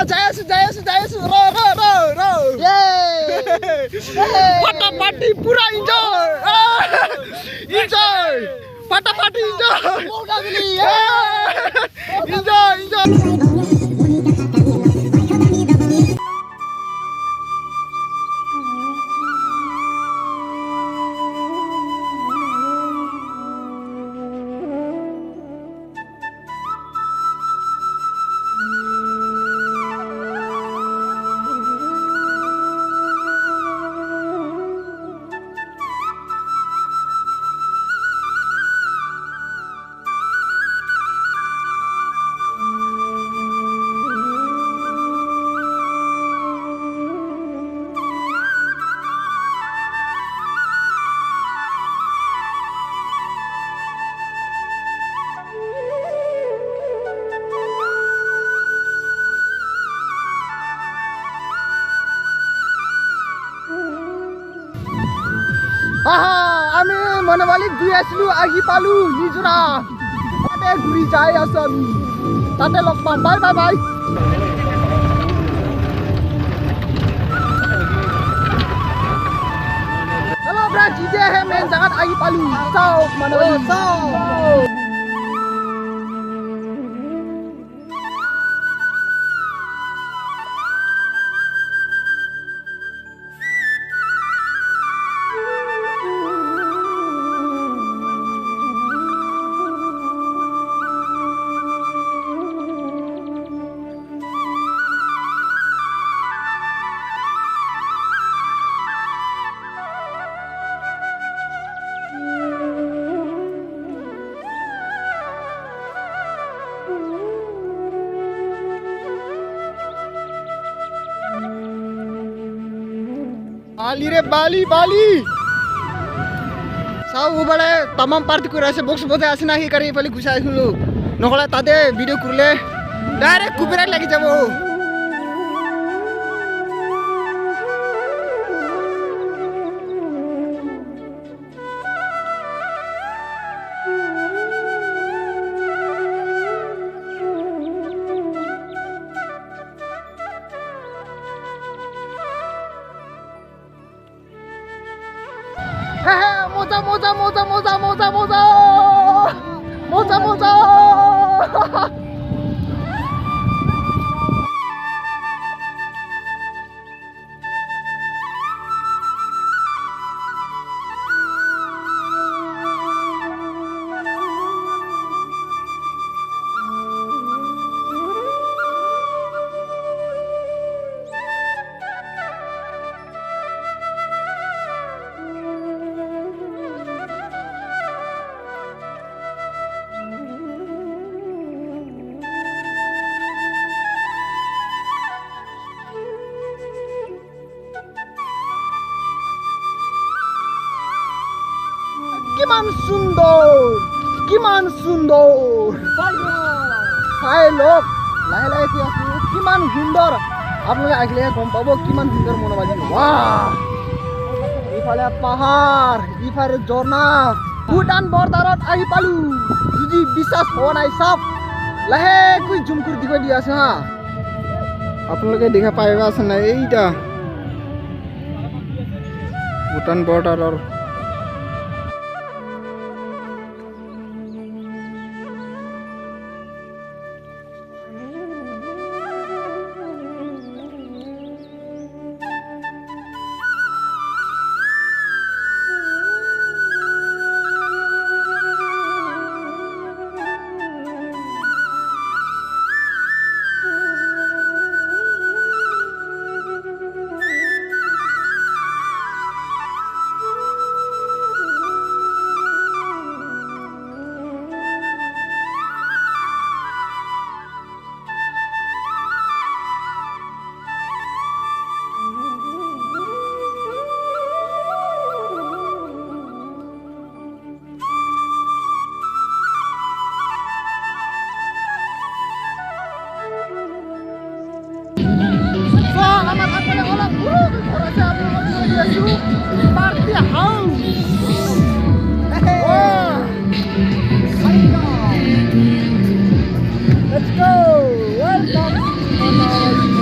jaya su. Ro. Pata party pura enjoy. Enjoy. Pata party enjoy. Enjoy. আমি মনবালিক গৈ আছিলো আহি পালো নিজৰা তাতে ঘূৰি যাই আছো আমি তাতে লগ পাম বাই হেল্ল' ব্ৰাজ ইতিয়াহে মেইন জাগাত আহি পালো চাওক মনবালি চাওক बाली सब उबड़े तमाम पार्टी को ऐसे बॉक्स बोते आसना ही करी पहले घुसा आइलो नखला तादे वीडियो करले डायरेक्ट कॉपीराइट লাগি যাব मोजा কিমান সুন্দর চাই লোক লাহে লাহে কি আছো কিমান সুন্দর আপনারা আগলে গম পাব কিমান সুন্দর মনোবাজি বাহ ইফালে পাহাড় ইফালে ঝর্ণা ভুটান বর্ডারত আহি পালু যদি বিশ্বাস হওয়া নাই সব লাহে কই জুম করে দিকে দি আছে হা আপনারা দেখা পাইবা আছে না এইটা Bhutan বর্ডারর Party house. Let's go. Welcome.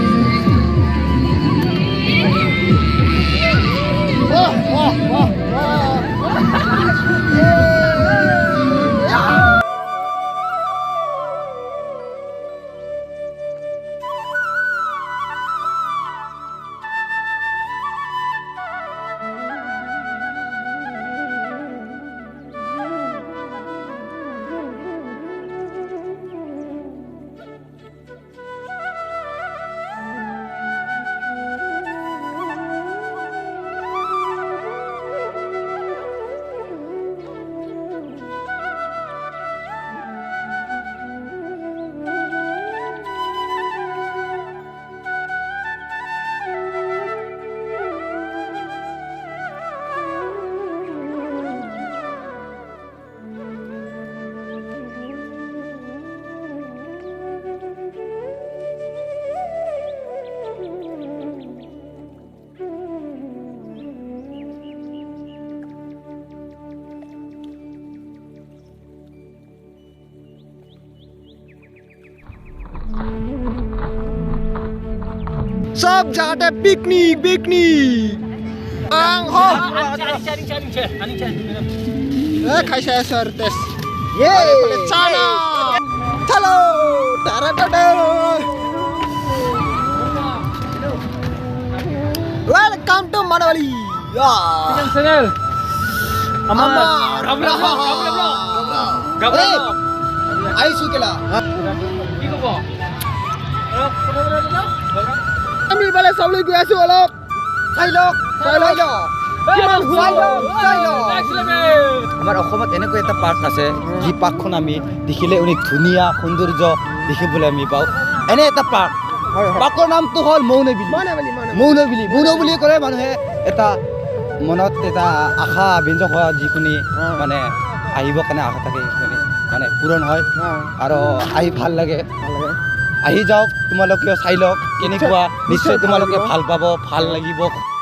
চব জাগাতে পিকনিক পিকনিক খাইছে আছে আৰু টেষ্ট চানা চলো টাটা ওয়েলকাম টু মনবালি চ্যানেল আইছো কেলা কি কব আমি বালে চাবলৈ গৈ আছো অলপ চাই লওক আমাৰ অসমত এনেকুৱা এটা পাৰ্ক আছে যি পাৰ্কখন আমি দেখিলে অনেক ধুনীয়া সৌন্দৰ্য দেখিবলৈ আমি পাওঁ এনে এটা পাৰ্ক পাৰ্কৰ নামটো হ'ল মৌনবিলি ক'লে মানুহে এটা মনত এটা আশা ব্যঞ্জক হোৱা যিখিনি মানে আহিবৰ কাৰণে আশা থাকে সেইখিনি মানে পূৰণ হয় আৰু আহি ভাল লাগে আহি যাওক তোমালোকেও চাই লওক কেনেকুৱা নিশ্চয় তোমালোকে ভাল পাব ভাল লাগিব